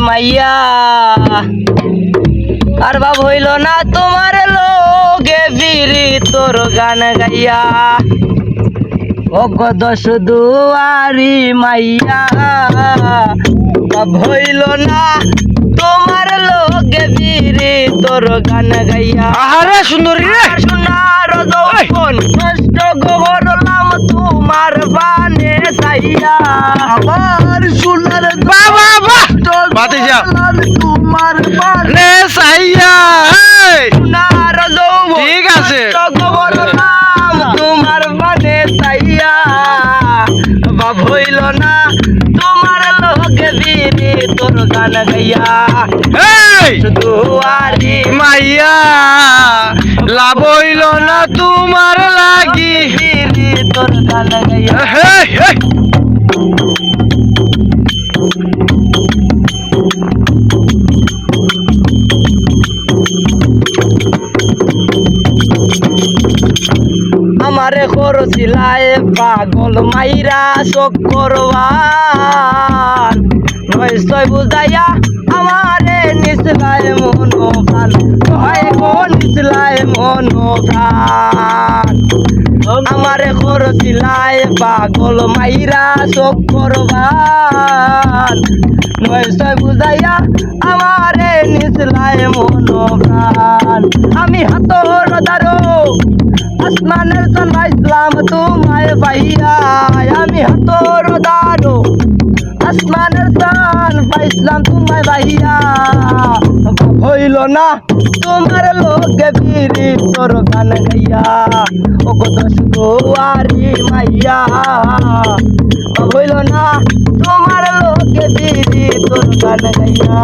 মাইয়া আর বাপ হইল না তোমার লোগে বিরি তোর গান গাইয়া অগদ দুয়ারি মাইয়া বাপ হইল না তোমার লোগে বিরি তোর গান গাইয়া। আরে সুন্দরী রে সোনার যৌবন কষ্ট গহরলাম তোমার বানে চাইয়া আমার সোনার বাবা বাতে যা তোমার বানে রে সাইয়া সোনার যৌবন ঠিক আছে কষ্ট গহরলাম তোমার বানে চাইয়া বাপ হইল না তোমার লোকে বিরি তোর গান গাইয়া। এই দুয়ারি মাইয়া লাভ হইল না তোমার লাগি বিরি তোর গান গাইয়া। হেই হেই আমারে করছিলায় পাগল মাইরা চক্করবান নয়সয় বুঝাইয়া আমারে নিসলায় মনো প্রাণ হয় গো নিসলায় মনো প্রাণ আমারে করছিলায় পাগল মাইরা চক্করবান নয়সয় বুঝাইয়া আমারে নিসলায় মনো প্রাণ আমি হাতর দারো আসমানের চান ভাইসলাম তোমায় পাইয়া আমি হাতর দারো আসমানের চান পাইসলাম তোমায় পাইয়া হইল না তোমার লোকে বিরি তোর গান গাইয়া ও কত সুয়ারি মাইয়া হইল না তোমার লোকে বিরি তোর গান গাইয়া।